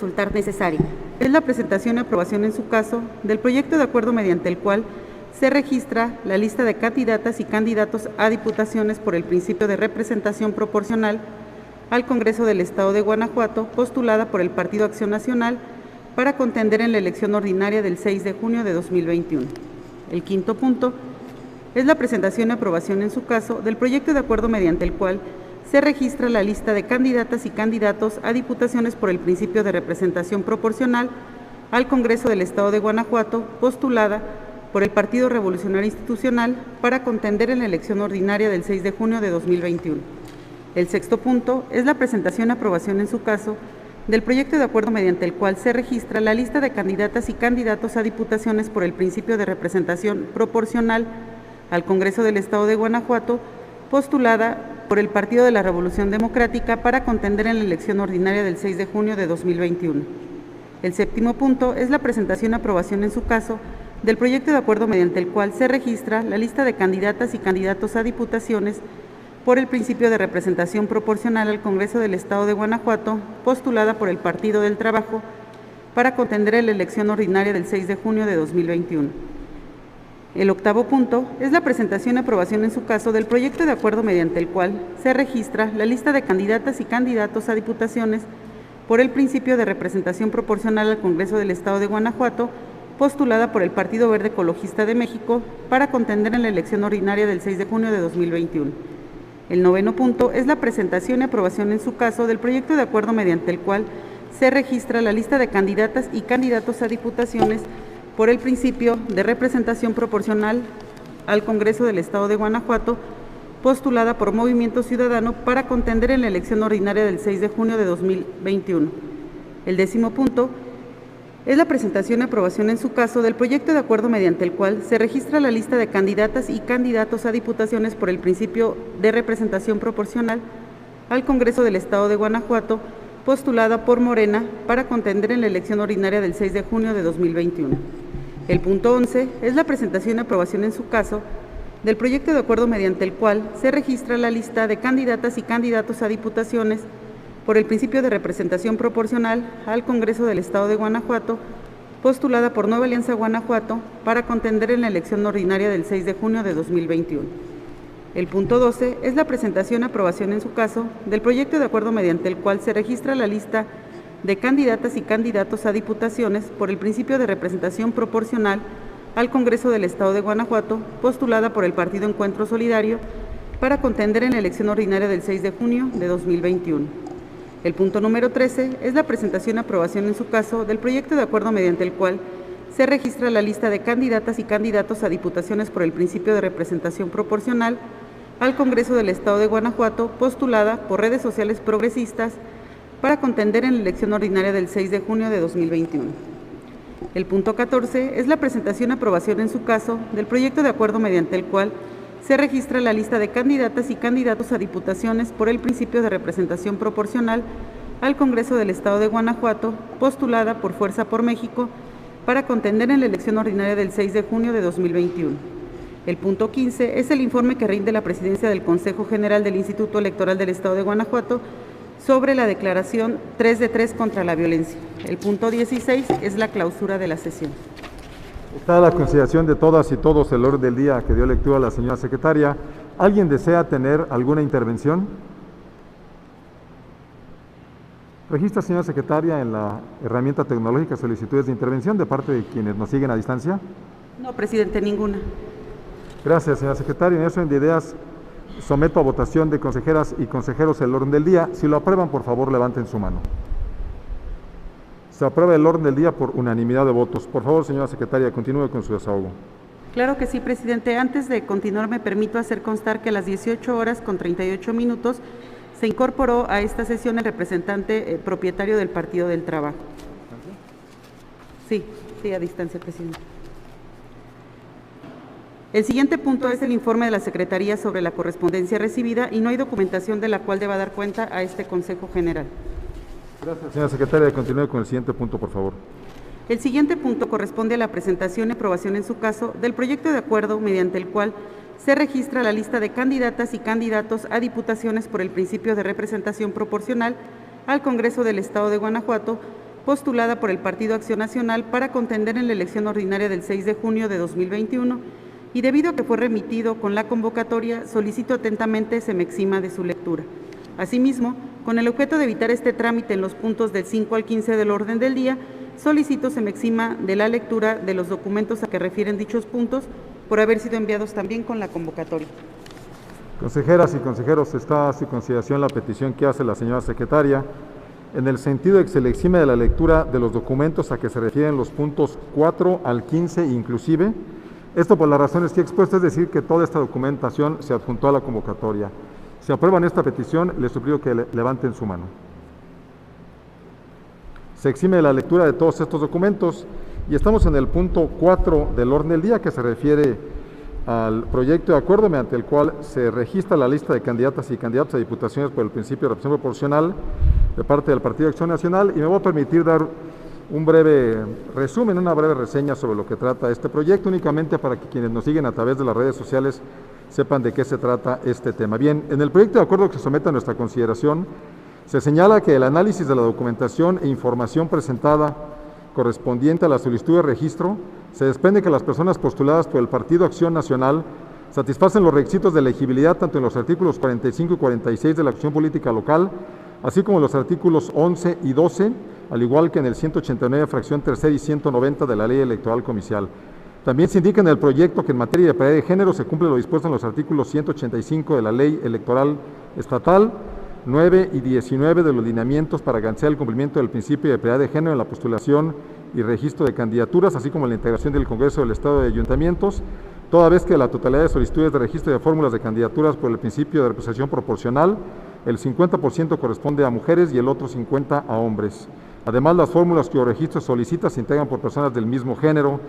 resultar necesaria. Es la presentación y aprobación en su caso del proyecto de acuerdo mediante el cual se registra la lista de candidatas y candidatos a diputaciones por el principio de representación proporcional al Congreso del Estado de Guanajuato, postulada por el Partido Acción Nacional para contender en la elección ordinaria del 6 de junio de 2021. El quinto punto es la presentación y aprobación en su caso del proyecto de acuerdo mediante el cual se registra la lista de candidatas y candidatos a diputaciones por el principio de representación proporcional al Congreso del Estado de Guanajuato, postulada por el Partido Revolucionario Institucional para contender en la elección ordinaria del 6 de junio de 2021. El sexto punto es la presentación y aprobación en su caso del proyecto de acuerdo mediante el cual se registra la lista de candidatas y candidatos a diputaciones por el principio de representación proporcional al Congreso del Estado de Guanajuato, postulada por el Partido de la Revolución Democrática para contender en la elección ordinaria del 6 de junio de 2021. El séptimo punto es la presentación y aprobación en su caso del proyecto de acuerdo mediante el cual se registra la lista de candidatas y candidatos a diputaciones por el principio de representación proporcional al Congreso del Estado de Guanajuato, postulada por el Partido del Trabajo para contender en la elección ordinaria del 6 de junio de 2021. El octavo punto es la presentación y aprobación en su caso del proyecto de acuerdo mediante el cual se registra la lista de candidatas y candidatos a diputaciones por el principio de representación proporcional al Congreso del Estado de Guanajuato, postulada por el Partido Verde Ecologista de México para contender en la elección ordinaria del 6 de junio de 2021. El noveno punto es la presentación y aprobación en su caso del proyecto de acuerdo mediante el cual se registra la lista de candidatas y candidatos a diputaciones por el principio de representación proporcional al Congreso del Estado de Guanajuato, postulada por Movimiento Ciudadano para contender en la elección ordinaria del 6 de junio de 2021. El décimo punto es la presentación y aprobación en su caso del proyecto de acuerdo mediante el cual se registra la lista de candidatas y candidatos a diputaciones por el principio de representación proporcional al Congreso del Estado de Guanajuato, postulada por Morena para contender en la elección ordinaria del 6 de junio de 2021. El punto 11 es la presentación y aprobación en su caso del proyecto de acuerdo mediante el cual se registra la lista de candidatas y candidatos a diputaciones por el principio de representación proporcional al Congreso del Estado de Guanajuato, postulada por Nueva Alianza Guanajuato para contender en la elección ordinaria del 6 de junio de 2021. El punto 12 es la presentación y aprobación en su caso del proyecto de acuerdo mediante el cual se registra la lista de candidatas y candidatos a diputaciones por el principio de representación proporcional al Congreso del Estado de Guanajuato, postulada por el Partido Encuentro Solidario para contender en la elección ordinaria del 6 de junio de 2021. El punto número 13 es la presentación y aprobación en su caso del proyecto de acuerdo mediante el cual se registra la lista de candidatas y candidatos a diputaciones por el principio de representación proporcional al Congreso del Estado de Guanajuato, postulada por redes sociales progresistas para contender en la elección ordinaria del 6 de junio de 2021. El punto 14 es la presentación y aprobación en su caso del proyecto de acuerdo mediante el cual se registra la lista de candidatas y candidatos a diputaciones por el principio de representación proporcional al Congreso del Estado de Guanajuato, postulada por Fuerza por México, para contender en la elección ordinaria del 6 de junio de 2021. El punto 15 es el informe que rinde la Presidencia del Consejo General del Instituto Electoral del Estado de Guanajuato sobre la declaración 3 de 3 contra la violencia. El punto 16 es la clausura de la sesión. Está a la consideración de todas y todos el orden del día que dio lectura a la señora secretaria. ¿Alguien desea tener alguna intervención? Registra, señora secretaria, en la herramienta tecnológica solicitudes de intervención de parte de quienes nos siguen a distancia. No, presidente, ninguna. Gracias, señora secretaria. En orden de ideas, someto a votación de consejeras y consejeros el orden del día. Si lo aprueban, por favor, levanten su mano. Se aprueba el orden del día por unanimidad de votos. Por favor, señora secretaria, continúe con su desahogo. Claro que sí, presidente. Antes de continuar, me permito hacer constar que a las 18 horas con 38 minutos se incorporó a esta sesión el representante propietario del Partido del Trabajo. Sí, a distancia, presidente. El siguiente punto es el informe de la Secretaría sobre la correspondencia recibida y no hay documentación de la cual deba dar cuenta a este Consejo General. Gracias, señora secretaria. Continúe con el siguiente punto, por favor. El siguiente punto corresponde a la presentación y aprobación en su caso del proyecto de acuerdo mediante el cual se registra la lista de candidatas y candidatos a diputaciones por el principio de representación proporcional al Congreso del Estado de Guanajuato, postulada por el Partido Acción Nacional para contender en la elección ordinaria del 6 de junio de 2021, y debido a que fue remitido con la convocatoria, solicito atentamente se me exima de su lectura. Asimismo, con el objeto de evitar este trámite en los puntos del 5 al 15 del orden del día, solicito se me exima de la lectura de los documentos a que refieren dichos puntos por haber sido enviados también con la convocatoria. Consejeras y consejeros, está a su consideración la petición que hace la señora secretaria, en el sentido de que se le exime de la lectura de los documentos a que se refieren los puntos 4 al 15 inclusive. Esto por las razones que he expuesto, es decir, que toda esta documentación se adjuntó a la convocatoria. Si aprueban esta petición, les suplico que levanten su mano. Se exime de la lectura de todos estos documentos y estamos en el punto 4 del orden del día, que se refiere al proyecto de acuerdo mediante el cual se registra la lista de candidatas y candidatos a diputaciones por el principio de representación proporcional de parte del Partido Acción Nacional, y me voy a permitir dar un breve resumen, una breve reseña sobre lo que trata este proyecto, únicamente para que quienes nos siguen a través de las redes sociales sepan de qué se trata este tema. Bien, en el proyecto de acuerdo que se somete a nuestra consideración, se señala que el análisis de la documentación e información presentada correspondiente a la solicitud de registro, se desprende que las personas postuladas por el Partido Acción Nacional satisfacen los requisitos de elegibilidad tanto en los artículos 45 y 46 de la Constitución Política Local, así como en los artículos 11 y 12, al igual que en el 189, fracción tercera y 190 de la Ley Electoral Comicial. También se indica en el proyecto que en materia de paridad de género se cumple lo dispuesto en los artículos 185 de la Ley Electoral Estatal, 9 y 19 de los lineamientos para garantizar el cumplimiento del principio de paridad de género en la postulación y registro de candidaturas, así como en la integración del Congreso del Estado de Ayuntamientos, toda vez que la totalidad de solicitudes de registro de fórmulas de candidaturas por el principio de representación proporcional, el 50% corresponde a mujeres y el otro 50% a hombres. Además, las fórmulas cuyo registro solicita se integran por personas del mismo género.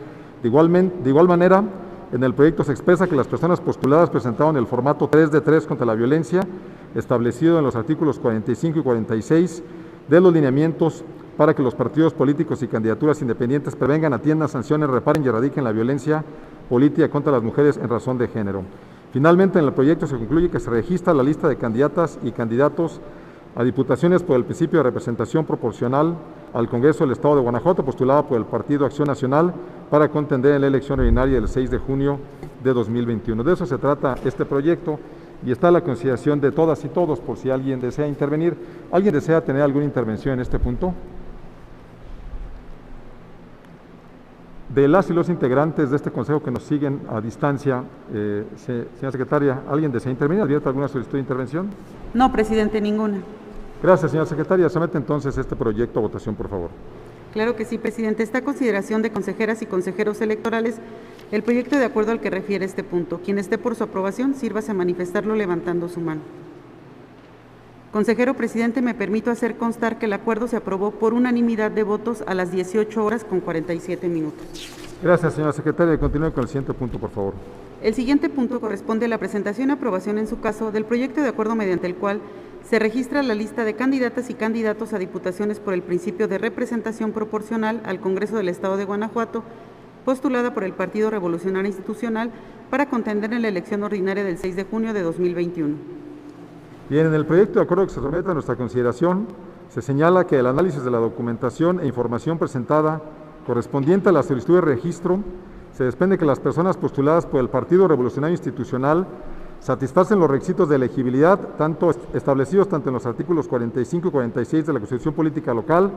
De igual manera, en el proyecto se expresa que las personas postuladas presentaron el formato 3 de 3 contra la violencia, establecido en los artículos 45 y 46 de los lineamientos para que los partidos políticos y candidaturas independientes prevengan, atiendan, sancionen, reparen y erradiquen la violencia política contra las mujeres en razón de género. Finalmente, en el proyecto se concluye que se registra la lista de candidatas y candidatos a diputaciones por el principio de representación proporcional al Congreso del Estado de Guanajuato, postulada por el Partido Acción Nacional para contender en la elección ordinaria del 6 de junio de 2021. De eso se trata este proyecto y está a la consideración de todas y todos por si alguien desea intervenir. ¿Alguien desea tener alguna intervención en este punto? De las y los integrantes de este consejo que nos siguen a distancia, señora secretaria, ¿alguien desea intervenir? ¿Abierta alguna solicitud de intervención? No, presidente, ninguna. Gracias, señora secretaria. Somete entonces este proyecto a votación, por favor. Claro que sí, presidente. Está a consideración de consejeras y consejeros electorales el proyecto de acuerdo al que refiere este punto. Quien esté por su aprobación, sírvase a manifestarlo levantando su mano. Consejero presidente, me permito hacer constar que el acuerdo se aprobó por unanimidad de votos a las 18 horas con 47 minutos. Gracias, señora secretaria. Continúe con el siguiente punto, por favor. El siguiente punto corresponde a la presentación y aprobación en su caso del proyecto de acuerdo mediante el cual se registra la lista de candidatas y candidatos a diputaciones por el principio de representación proporcional al Congreso del Estado de Guanajuato, postulada por el Partido Revolucionario Institucional para contender en la elección ordinaria del 6 de junio de 2021. Bien, en el proyecto de acuerdo que se somete a nuestra consideración, se señala que el análisis de la documentación e información presentada correspondiente a la solicitud de registro, se desprende que las personas postuladas por el Partido Revolucionario Institucional satisfacen los requisitos de elegibilidad establecidos tanto en los artículos 45 y 46 de la Constitución Política Local,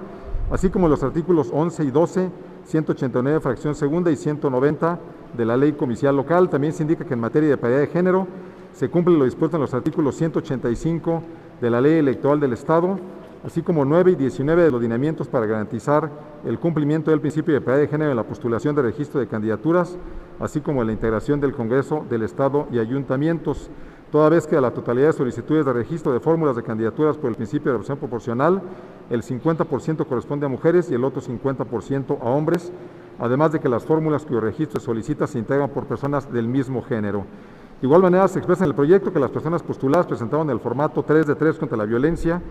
así como en los artículos 11 y 12, 189, fracción segunda y 190 de la Ley Comicial Local. También se indica que en materia de paridad de género se cumple lo dispuesto en los artículos 185 de la Ley Electoral del Estado, así como 9 y 19 de los lineamientos para garantizar el cumplimiento del principio de paridad de género en la postulación de registro de candidaturas, así como en la integración del Congreso del Estado y ayuntamientos, toda vez que a la totalidad de solicitudes de registro de fórmulas de candidaturas por el principio de representación proporcional, el 50% corresponde a mujeres y el otro 50% a hombres, además de que las fórmulas cuyo registro se solicita se integran por personas del mismo género. De igual manera, se expresa en el proyecto que las personas postuladas presentaron el formato 3 de 3 contra la violencia,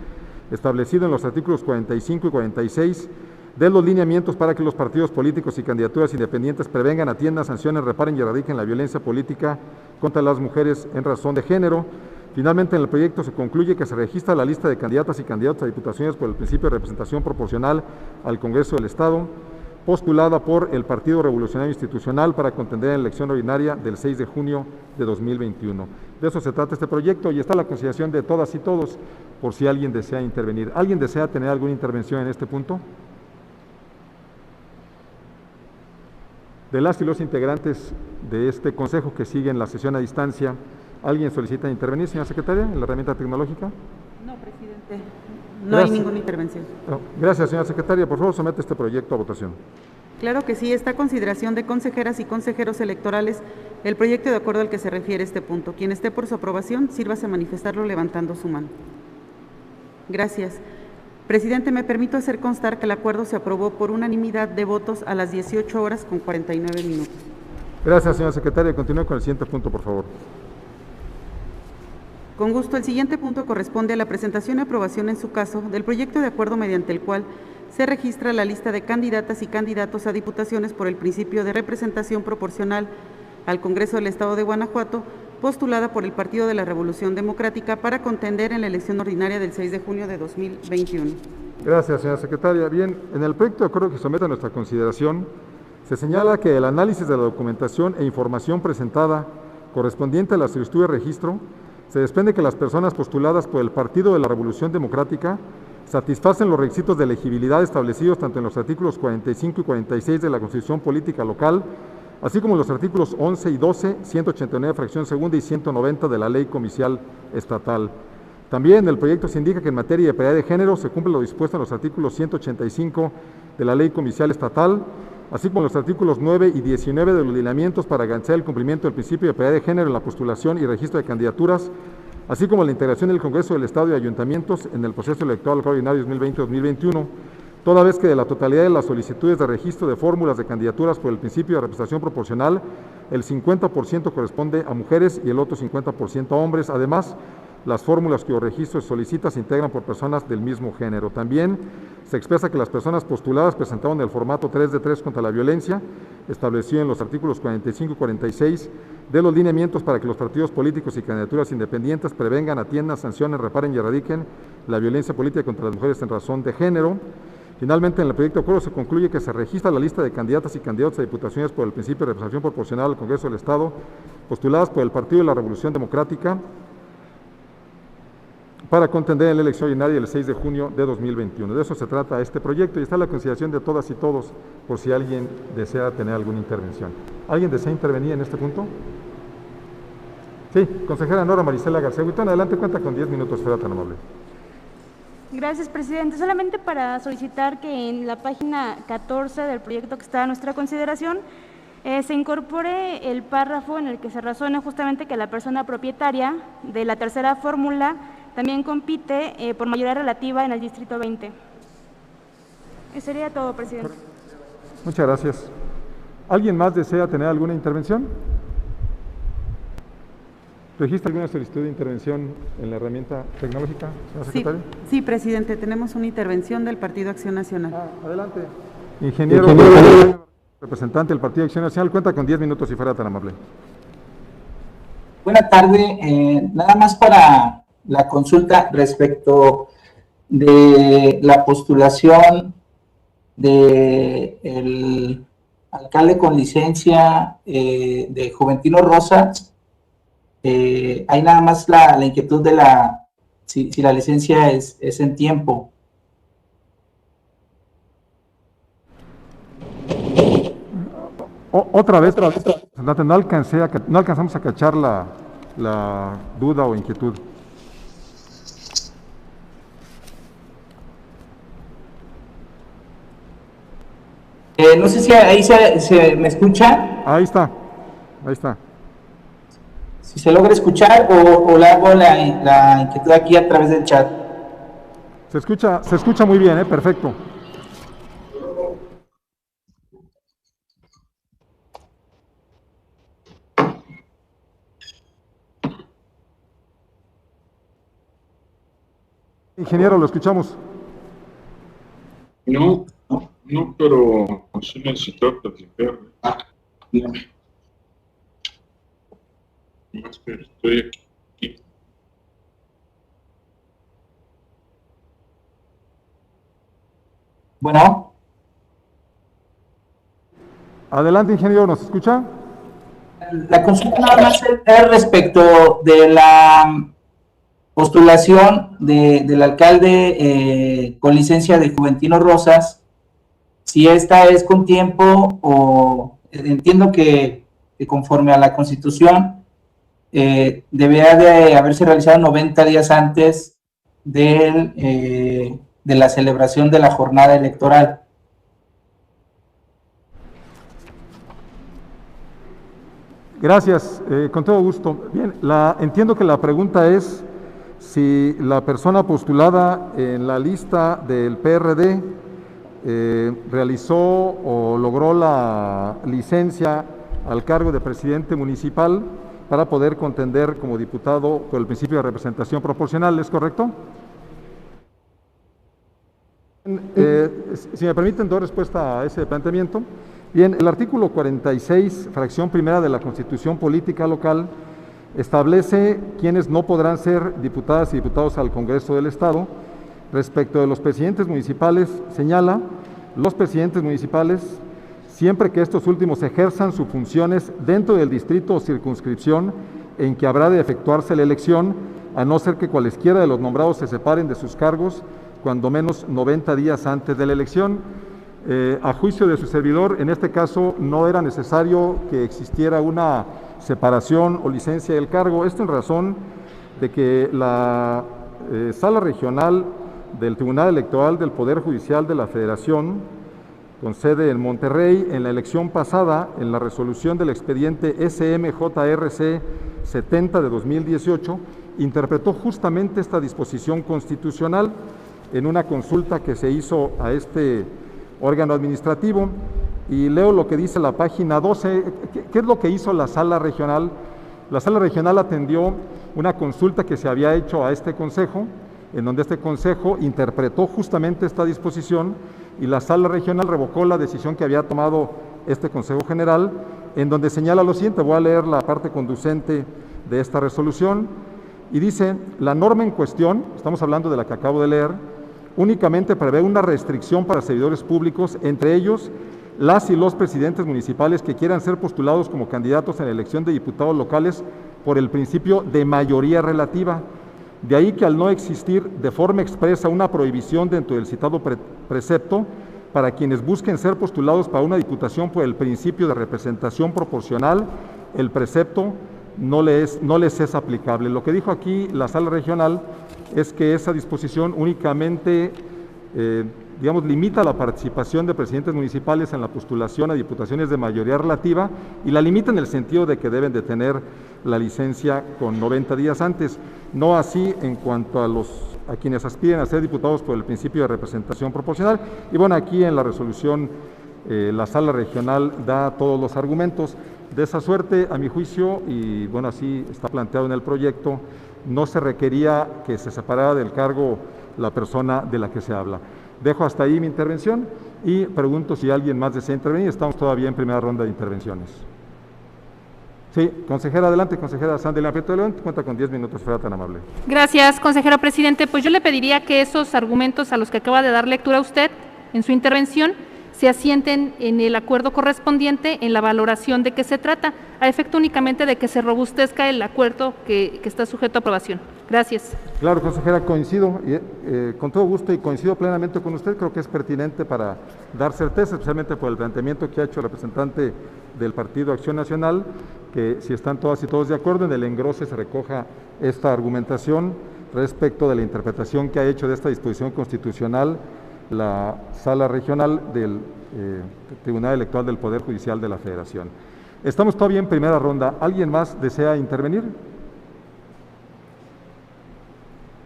establecido en los artículos 45 y 46 de los lineamientos para que los partidos políticos y candidaturas independientes prevengan, atiendan, sancionen, reparen y erradiquen la violencia política contra las mujeres en razón de género. Finalmente, en el proyecto se concluye que se registra la lista de candidatas y candidatos a diputaciones por el principio de representación proporcional al Congreso del Estado, postulada por el Partido Revolucionario Institucional para contender en la elección ordinaria del 6 de junio de 2021. De eso se trata este proyecto y está a la consideración de todas y todos, por si alguien desea intervenir. ¿Alguien desea tener alguna intervención en este punto? De las y los integrantes de este consejo que siguen la sesión a distancia, ¿alguien solicita intervenir, señora secretaria, en la herramienta tecnológica? No, presidente. No hay ninguna intervención. No. Gracias, señora secretaria. Por favor, somete este proyecto a votación. Claro que sí, está a consideración de consejeras y consejeros electorales el proyecto de acuerdo al que se refiere este punto. Quien esté por su aprobación, sírvase a manifestarlo levantando su mano. Gracias. Presidente, me permito hacer constar que el acuerdo se aprobó por unanimidad de votos a las 18 horas con 49 minutos. Gracias, señora secretaria. Continúe con el siguiente punto, por favor. Con gusto, el siguiente punto corresponde a la presentación y aprobación en su caso del proyecto de acuerdo mediante el cual se registra la lista de candidatas y candidatos a diputaciones por el principio de representación proporcional al Congreso del Estado de Guanajuato, postulada por el Partido de la Revolución Democrática para contender en la elección ordinaria del 6 de junio de 2021. Gracias, señora secretaria. Bien, en el proyecto de acuerdo que somete a nuestra consideración, se señala que el análisis de la documentación e información presentada correspondiente a la solicitud de registro se desprende que las personas postuladas por el Partido de la Revolución Democrática satisfacen los requisitos de elegibilidad establecidos tanto en los artículos 45 y 46 de la Constitución Política Local, así como en los artículos 11 y 12, 189 fracción segunda y 190 de la Ley Comicial Estatal. También en el proyecto se indica que en materia de paridad de género se cumple lo dispuesto en los artículos 185 de la Ley Comicial Estatal, así como en los artículos 9 y 19 de los lineamientos para garantizar el cumplimiento del principio de paridad de género en la postulación y registro de candidaturas, así como la integración del Congreso del Estado y ayuntamientos en el proceso electoral ordinario 2020-2021, toda vez que de la totalidad de las solicitudes de registro de fórmulas de candidaturas por el principio de representación proporcional, el 50% corresponde a mujeres y el otro 50% a hombres. Además, las fórmulas cuyo registro se solicita se integran por personas del mismo género. También se expresa que las personas postuladas presentaron el formato 3 de 3 contra la violencia, establecido en los artículos 45 y 46 de los lineamientos para que los partidos políticos y candidaturas independientes prevengan, atiendan, sancionen, reparen y erradiquen la violencia política contra las mujeres en razón de género. Finalmente, en el proyecto de acuerdo se concluye que se registra la lista de candidatas y candidatos a diputaciones por el principio de representación proporcional al Congreso del Estado, postuladas por el Partido de la Revolución Democrática, para contender en la elección ordinaria del 6 de junio de 2021. De eso se trata este proyecto y está a la consideración de todas y todos, por si alguien desea tener alguna intervención. ¿Alguien desea intervenir en este punto? Sí, consejera Nora Marisela García Huitón, adelante, cuenta con 10 minutos, fuera tan amable. Gracias, presidente. Solamente para solicitar que en la página 14 del proyecto que está a nuestra consideración se incorpore el párrafo en el que se razona justamente que la persona propietaria de la tercera fórmula también compite por mayoría relativa en el Distrito 20. Eso sería todo, presidente. Muchas gracias. ¿Alguien más desea tener alguna intervención? ¿Registra alguna solicitud de intervención en la herramienta tecnológica, señora secretaria? Sí, presidente, tenemos una intervención del Partido Acción Nacional. Adelante. Ingeniero, representante del Partido Acción Nacional, cuenta con 10 minutos si fuera tan amable. Buenas tardes, nada más para la consulta respecto de la postulación del alcalde con licencia de Juventino Rosas. Hay nada más la inquietud de si la licencia es en tiempo. Otra vez, no alcanzamos a cachar la duda o inquietud. No sé si ahí se me escucha. Ahí está. Si se logra escuchar o le hago la inquietud aquí a través del chat. Se escucha muy bien, perfecto. Ingeniero, lo escuchamos. No, pero sí necesito platicar. Más que estoy aquí. Bueno. Adelante, ingeniero, ¿nos escucha? La consulta nada más es respecto de la postulación del alcalde con licencia de Juventino Rosas, si esta es con tiempo o entiendo que conforme a la Constitución debería de haberse realizado 90 días antes de la celebración de la jornada electoral. Gracias, con todo gusto. Bien, entiendo que la pregunta es si la persona postulada en la lista del PRD realizó o logró la licencia al cargo de presidente municipal para poder contender como diputado por el principio de representación proporcional, ¿es correcto? Si me permiten dar respuesta a ese planteamiento. Bien, el artículo 46, fracción primera de la Constitución Política Local, establece quiénes no podrán ser diputadas y diputados al Congreso del Estado. Respecto de los presidentes municipales, señala, los presidentes municipales, siempre que estos últimos ejerzan sus funciones dentro del distrito o circunscripción en que habrá de efectuarse la elección, a no ser que cualesquiera de los nombrados se separen de sus cargos, cuando menos 90 días antes de la elección. A juicio de su servidor, en este caso no era necesario que existiera una separación o licencia del cargo, esto en razón de que la Sala Regional del Tribunal Electoral del Poder Judicial de la Federación, con sede en Monterrey, en la elección pasada, en la resolución del expediente SMJRC 70 de 2018, interpretó justamente esta disposición constitucional en una consulta que se hizo a este órgano administrativo, y leo lo que dice la página 12. ¿Qué es lo que hizo la Sala Regional? La Sala Regional atendió una consulta que se había hecho a este Consejo, en donde este Consejo interpretó justamente esta disposición, y la Sala Regional revocó la decisión que había tomado este Consejo General, en donde señala lo siguiente. Voy a leer la parte conducente de esta resolución, y dice: la norma en cuestión, estamos hablando de la que acabo de leer, únicamente prevé una restricción para servidores públicos, entre ellos las y los presidentes municipales que quieran ser postulados como candidatos en la elección de diputados locales por el principio de mayoría relativa. De ahí que al no existir de forma expresa una prohibición dentro del citado precepto para quienes busquen ser postulados para una diputación por el principio de representación proporcional, el precepto no les es aplicable. Lo que dijo aquí la Sala Regional es que esa disposición únicamente, limita la participación de presidentes municipales en la postulación a diputaciones de mayoría relativa, y la limita en el sentido de que deben de tener la licencia con 90 días antes. No así en cuanto a quienes aspiren a ser diputados por el principio de representación proporcional. Y bueno, aquí en la resolución la Sala Regional da todos los argumentos. De esa suerte, a mi juicio, y bueno, así está planteado en el proyecto, no se requería que se separara del cargo la persona de la que se habla. Dejo hasta ahí mi intervención y pregunto si alguien más desea intervenir. Estamos todavía en primera ronda de intervenciones. Sí, consejera, adelante, consejera Sandra Prieto de León, cuenta con 10 minutos, fuera tan amable. Gracias, consejero presidente. Pues yo le pediría que esos argumentos a los que acaba de dar lectura usted en su intervención se asienten en el acuerdo correspondiente, en la valoración de qué se trata, a efecto únicamente de que se robustezca el acuerdo que está sujeto a aprobación. Gracias. Claro, consejera, coincido con todo gusto y coincido plenamente con usted. Creo que es pertinente para dar certeza, especialmente por el planteamiento que ha hecho el representante del Partido Acción Nacional, que si están todas y todos de acuerdo, en el engrose se recoja esta argumentación respecto de la interpretación que ha hecho de esta disposición constitucional la Sala Regional del Tribunal Electoral del Poder Judicial de la Federación. Estamos todavía en primera ronda. ¿Alguien más desea intervenir?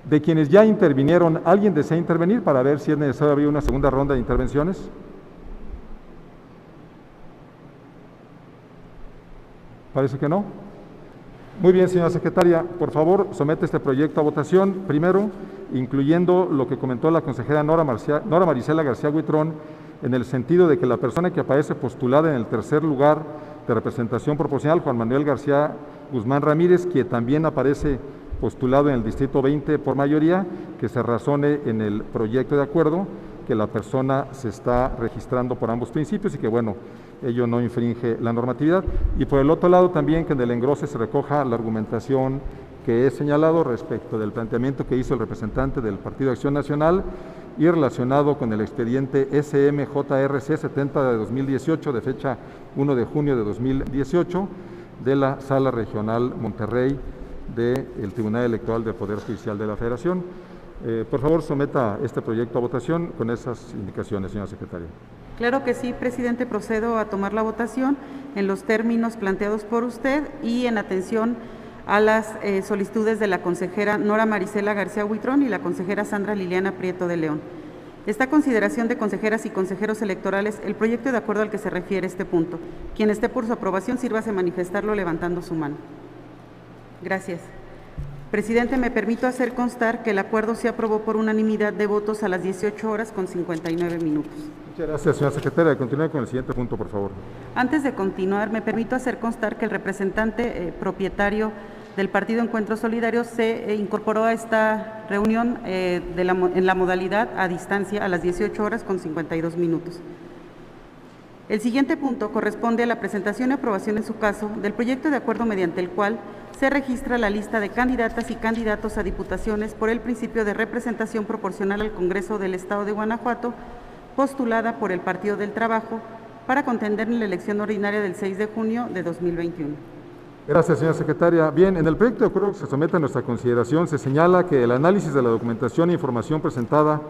De quienes ya intervinieron, ¿alguien desea intervenir para ver si es necesario abrir una segunda ronda de intervenciones? Parece que no. Muy bien, señora secretaria, por favor, somete este proyecto a votación, primero, incluyendo lo que comentó la consejera Nora Marisela García Huitrón, en el sentido de que la persona que aparece postulada en el tercer lugar de representación proporcional, Juan Manuel García Guzmán Ramírez, que también aparece postulado en el Distrito 20 por mayoría, que se razone en el proyecto de acuerdo, que la persona se está registrando por ambos principios y que, bueno, ello no infringe la normatividad. Y por el otro lado también que en el engrose se recoja la argumentación que he señalado respecto del planteamiento que hizo el representante del Partido de Acción Nacional y relacionado con el expediente SMJRC 70 de 2018, de fecha 1 de junio de 2018, de la Sala Regional Monterrey del Tribunal Electoral del Poder Judicial de la Federación. Por favor, someta este proyecto a votación con esas indicaciones, señora secretaria. Claro que sí, presidente. Procedo a tomar la votación en los términos planteados por usted y en atención a las solicitudes de la consejera Nora Marisela García Huitrón y la consejera Sandra Liliana Prieto de León. Está a consideración de consejeras y consejeros electorales el proyecto de acuerdo al que se refiere este punto. Quien esté por su aprobación, sírvase a manifestarlo levantando su mano. Gracias. Presidente, me permito hacer constar que el acuerdo se aprobó por unanimidad de votos a las 18 horas con 59 minutos. Muchas gracias, señora secretaria. Continúe con el siguiente punto, por favor. Antes de continuar, me permito hacer constar que el representante propietario del Partido Encuentro Solidario se incorporó a esta reunión en la modalidad a distancia a las 18 horas con 52 minutos. El siguiente punto corresponde a la presentación y aprobación en su caso del proyecto de acuerdo mediante el cual se registra la lista de candidatas y candidatos a diputaciones por el principio de representación proporcional al Congreso del Estado de Guanajuato, postulada por el Partido del Trabajo para contender en la elección ordinaria del 6 de junio de 2021. Gracias, señora secretaria. Bien, en el proyecto de acuerdo que se somete a nuestra consideración se señala que el análisis de la documentación e información presentada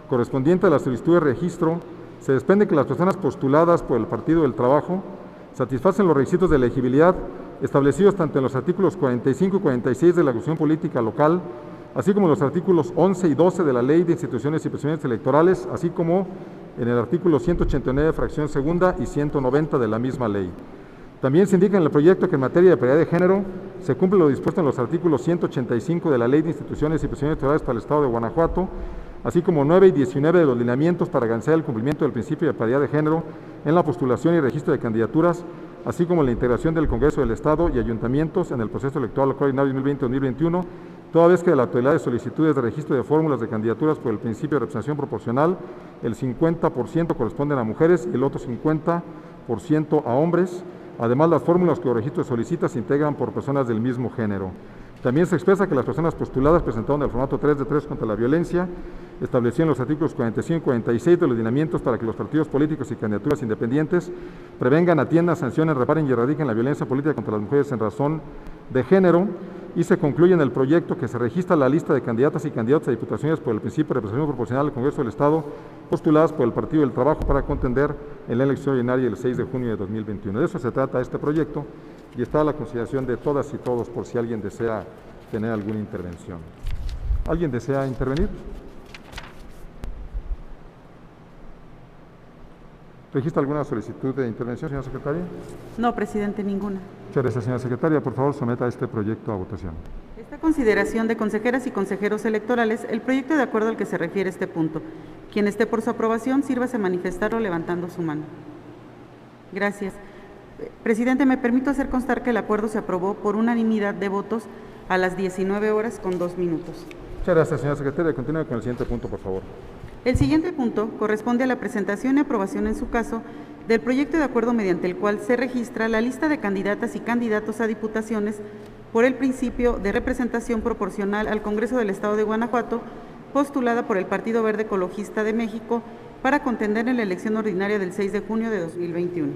correspondiente a la solicitud de registro se desprende que las personas postuladas por el Partido del Trabajo satisfacen los requisitos de elegibilidad establecidos tanto en los artículos 45 y 46 de la Constitución Política Local, así como en los artículos 11 y 12 de la Ley de Instituciones y Procedimientos Electorales, así como en el artículo 189, fracción segunda, y 190 de la misma ley. También se indica en el proyecto que en materia de paridad de género se cumple lo dispuesto en los artículos 185 de la Ley de Instituciones y Procedimientos Electorales para el Estado de Guanajuato, así como 9 y 19 de los lineamientos para garantizar el cumplimiento del principio de paridad de género en la postulación y registro de candidaturas, así como la integración del Congreso del Estado y ayuntamientos en el proceso electoral local ordinario 2020-2021, toda vez que de la totalidad de solicitudes de registro de fórmulas de candidaturas por el principio de representación proporcional, el 50% corresponden a mujeres y el otro 50% a hombres. Además, las fórmulas que el registro solicita se integran por personas del mismo género. También se expresa que las personas postuladas presentaron el formato 3 de 3 contra la violencia, establecido en los artículos 45 y 46 de los lineamientos para que los partidos políticos y candidaturas independientes prevengan, atiendan, sancionen, reparen y erradiquen la violencia política contra las mujeres en razón de género, y se concluye en el proyecto que se registra la lista de candidatas y candidatos a diputaciones por el principio de representación proporcional al Congreso del Estado, postuladas por el Partido del Trabajo para contender en la elección ordinaria del 6 de junio de 2021. De eso se trata este proyecto y está a la consideración de todas y todos por si alguien desea tener alguna intervención. ¿Alguien desea intervenir? ¿Registra alguna solicitud de intervención, señora secretaria? No, presidente, ninguna. Muchas gracias, señora secretaria. Por favor, someta este proyecto a votación. Esta consideración de consejeras y consejeros electorales, el proyecto de acuerdo al que se refiere este punto. Quien esté por su aprobación, sírvase a manifestarlo levantando su mano. Gracias. Presidente, me permito hacer constar que el acuerdo se aprobó por unanimidad de votos a las 19 horas con 2 minutos. Muchas gracias, señora secretaria. Continúe con el siguiente punto, por favor. El siguiente punto corresponde a la presentación y aprobación en su caso del proyecto de acuerdo mediante el cual se registra la lista de candidatas y candidatos a diputaciones por el principio de representación proporcional al Congreso del Estado de Guanajuato, postulada por el Partido Verde Ecologista de México para contender en la elección ordinaria del 6 de junio de 2021.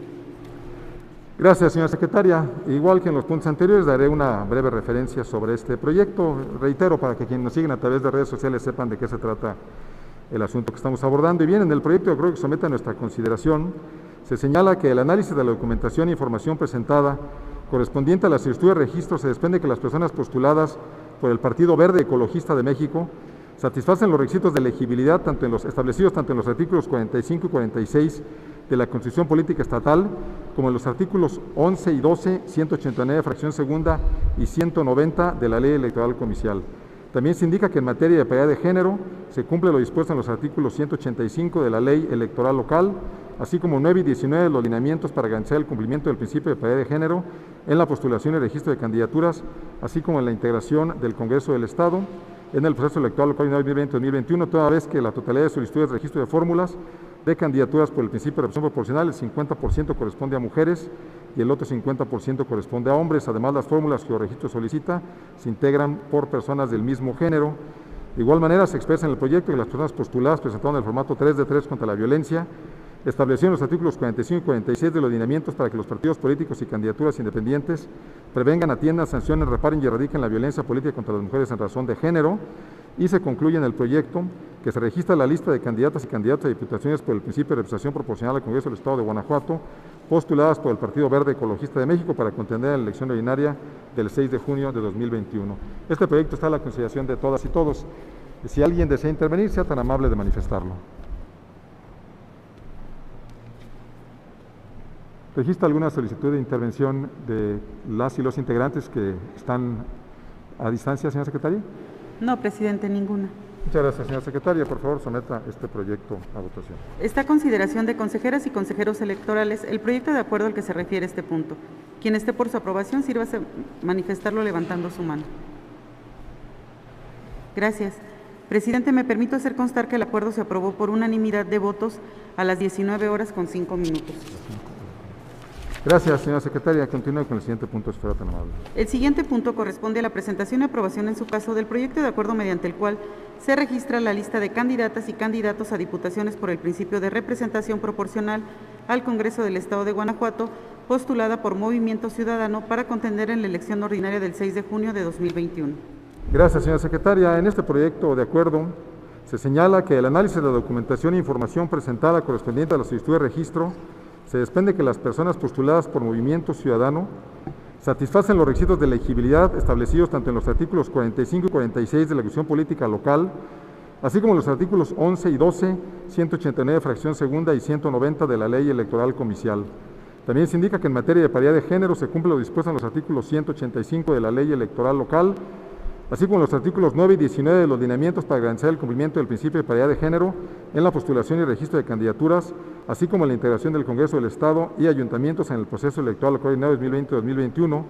Gracias, señora secretaria. Igual que en los puntos anteriores, daré una breve referencia sobre este proyecto. Reitero, para que quienes nos siguen a través de redes sociales sepan de qué se trata el asunto que estamos abordando. Y bien, en el proyecto de acuerdo que somete a nuestra consideración, se señala que el análisis de la documentación e información presentada correspondiente a la solicitud de registro se desprende que las personas postuladas por el Partido Verde Ecologista de México satisfacen los requisitos de elegibilidad establecidos tanto en los artículos 45 y 46 de la Constitución Política Estatal, como en los artículos 11 y 12, 189, fracción segunda, y 190 de la Ley Electoral Comicial. También se indica que en materia de paridad de género se cumple lo dispuesto en los artículos 185 de la Ley Electoral Local, así como 9 y 19 de los lineamientos para garantizar el cumplimiento del principio de paridad de género en la postulación y registro de candidaturas, así como en la integración del Congreso del Estado, en el proceso electoral local 2020-2021, toda vez que la totalidad de solicitudes de registro de fórmulas de candidaturas por el principio de representación proporcional, el 50% corresponde a mujeres y el otro 50% corresponde a hombres. Además, las fórmulas que el registro solicita se integran por personas del mismo género. De igual manera, se expresa en el proyecto que las personas postuladas presentaron el formato 3 de 3 contra la violencia, estableció en los artículos 45 y 46 de los lineamientos para que los partidos políticos y candidaturas independientes prevengan, atiendan, sancionen, reparen y erradiquen la violencia política contra las mujeres en razón de género, y se concluye en el proyecto que se registra la lista de candidatas y candidatos a diputaciones por el principio de representación proporcional al Congreso del Estado de Guanajuato, postuladas por el Partido Verde Ecologista de México para contender en la elección ordinaria del 6 de junio de 2021. Este proyecto está a la consideración de todas y todos. Si alguien desea intervenir, sea tan amable de manifestarlo. ¿Registra alguna solicitud de intervención de las y los integrantes que están a distancia, señora secretaria? No, presidente, ninguna. Muchas gracias, señora secretaria. Por favor, someta este proyecto a votación. Está a consideración de consejeras y consejeros electorales el proyecto de acuerdo al que se refiere este punto. Quien esté por su aprobación, sírvase manifestarlo levantando su mano. Gracias. Presidente, me permito hacer constar que el acuerdo se aprobó por unanimidad de votos a las 19:05. Gracias, señora secretaria. Continúe con el siguiente punto, si fuera tan amable. El siguiente punto corresponde a la presentación y aprobación en su caso del proyecto de acuerdo mediante el cual se registra la lista de candidatas y candidatos a diputaciones por el principio de representación proporcional al Congreso del Estado de Guanajuato, postulada por Movimiento Ciudadano para contender en la elección ordinaria del 6 de junio de 2021. Gracias, señora secretaria. En este proyecto de acuerdo se señala que el análisis de la documentación e información presentada correspondiente a la solicitud de registro se desprende que las personas postuladas por Movimiento Ciudadano satisfacen los requisitos de elegibilidad establecidos tanto en los artículos 45 y 46 de la Constitución Política Local, así como en los artículos 11 y 12, 189 fracción segunda y 190 de la Ley Electoral Comicial. También se indica que en materia de paridad de género se cumple lo dispuesto en los artículos 185 de la Ley Electoral Local, así como los artículos 9 y 19 de los lineamientos para garantizar el cumplimiento del principio de paridad de género en la postulación y registro de candidaturas, así como la integración del Congreso del Estado y ayuntamientos en el proceso electoral ordinario 2020-2021,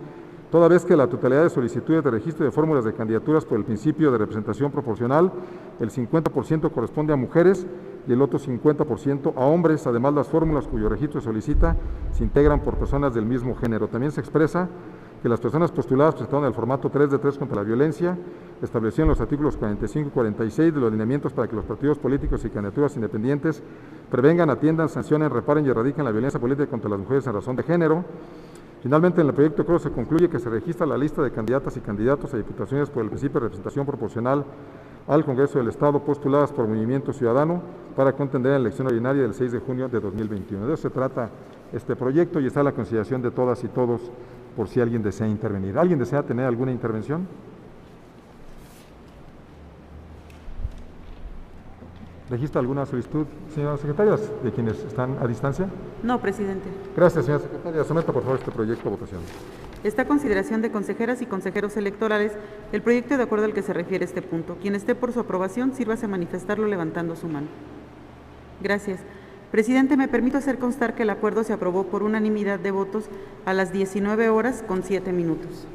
toda vez que la totalidad de solicitudes de registro de fórmulas de candidaturas por el principio de representación proporcional, el 50% corresponde a mujeres y el otro 50% a hombres. Además, las fórmulas cuyo registro se solicita se integran por personas del mismo género. También se expresa que las personas postuladas presentaron el formato 3 de 3 contra la violencia, establecido en los artículos 45 y 46 de los lineamientos para que los partidos políticos y candidaturas independientes prevengan, atiendan, sancionen, reparen y erradiquen la violencia política contra las mujeres en razón de género. Finalmente, en el proyecto de acuerdo se concluye que se registra la lista de candidatas y candidatos a diputaciones por el principio de representación proporcional al Congreso del Estado, postuladas por Movimiento Ciudadano para contender en la elección ordinaria del 6 de junio de 2021. De eso se trata este proyecto y está a la consideración de todas y todos por si alguien desea intervenir. ¿Alguien desea tener alguna intervención? ¿Registra alguna solicitud, señoras secretarias, de quienes están a distancia? No, presidente. Gracias, señora secretaria. Someta, por favor, este proyecto a votación. Está a consideración de consejeras y consejeros electorales el proyecto de acuerdo al que se refiere este punto. Quien esté por su aprobación, sírvase a manifestarlo levantando su mano. Gracias. Presidente, me permito hacer constar que el acuerdo se aprobó por unanimidad de votos a las 19:07.